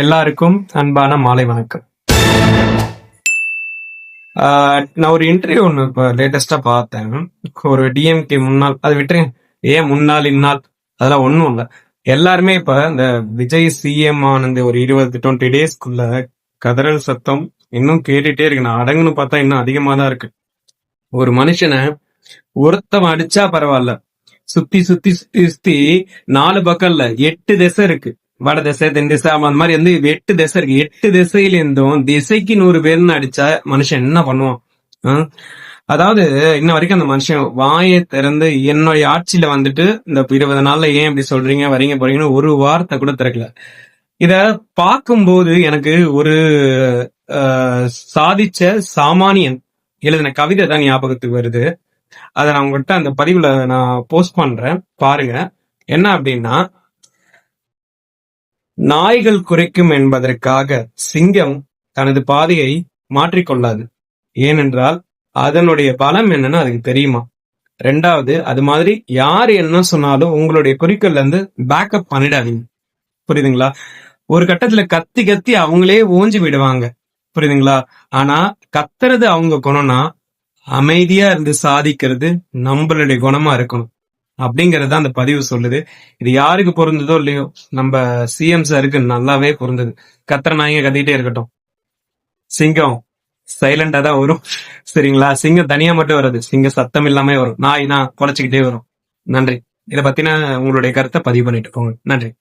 எல்லாருக்கும் அன்பான மாலை வணக்கம். நான் ஒரு இன்டர்வியூ ஒன்று இப்போ லேட்டஸ்டா பார்த்தேன். ஒரு டிஎம்கே முன்னாள், அது விட்டுறேன், ஏன் முன்னாள் இந்நாள் அதெல்லாம் ஒன்றும் இல்லை. எல்லாருமே இப்ப இந்த விஜய் சிஎம் ஆனது ஒரு 20-20 டேஸ்க்குள்ள கதறல் சத்தம் இன்னும் கேட்டுட்டே இருக்கு. நான் அடங்குன்னு பார்த்தா இன்னும் அதிகமா தான் இருக்கு. ஒரு மனுஷனை ஒருத்தவன் அடிச்சா பரவாயில்ல, சுத்தி சுத்தி சுத்தி சுத்தி 4 பக்கம் இல்ல 8 திசை இருக்கு. வட திசை தென் திசை அந்த மாதிரி வந்து 8 திசை இருக்கு. 8 திசையில இருந்தும் திசைக்கு 100 பேர்னு அடிச்சா மனுஷன் என்ன பண்ணுவான்? ஆஹ் அதாவது இன்ன வரைக்கும் அந்த மனுஷன் வாயை திறந்து என்னுடைய ஆட்சியில வந்துட்டு இந்த 20 நாள்ல ஏன் இப்படி சொல்றீங்க வரீங்க போறீங்கன்னு ஒரு வார்த்தை கூட திறக்கல. இத பார்க்கும்போது எனக்கு ஒரு சாதிச்ச சாமானியன் எழுதின கவிதை தான் ஞாபகத்துக்கு வருது. அதை நான் உங்ககிட்ட அந்த பதிவுல நான் போஸ்ட் பண்றேன், பாருங்க. என்ன அப்படின்னா, நாய்கள் குறைக்கும் என்பதற்காக சிங்கம் தனது பாதையை மாற்றிக்கொள்ளாது. ஏனென்றால் அதனுடைய பலம் என்னன்னு அதுக்கு தெரியுமா. ரெண்டாவது, அது மாதிரி யார் என்ன சொன்னாலும் உங்களுடைய குறிக்கோள்ல இருந்து பேக்கப் பண்ணிடாதீங்க. புரியுதுங்களா? ஒரு கட்டத்துல கத்தி கத்தி அவங்களே ஓஞ்சி விடுவாங்க. புரியுதுங்களா? ஆனா கத்துறது அவங்க குணம்னா அமைதியா இருந்து சாதிக்கிறது நம்மளுடைய குணமா இருக்கணும் அப்படிங்கறத அந்த பதிவு சொல்லுது. இது யாருக்கு பொருந்ததோ இல்லையோ, நம்ம சிஎம் சாருக்கு நல்லாவே பொருந்தது. கத்துற நாயங்க கத்திட்டே இருக்கட்டும், சிங்கம் சைலண்டா தான் வரும். சரிங்களா? சிங்கம் தனியா மட்டும் வராது, சிங்கம் சத்தம் இல்லாம வரும். நாய்னா குலைச்சுக்கிட்டே வரும். நன்றி. இதை பத்தின உங்களுடைய கருத்தை பதிவு பண்ணிட்டு போங்க. நன்றி.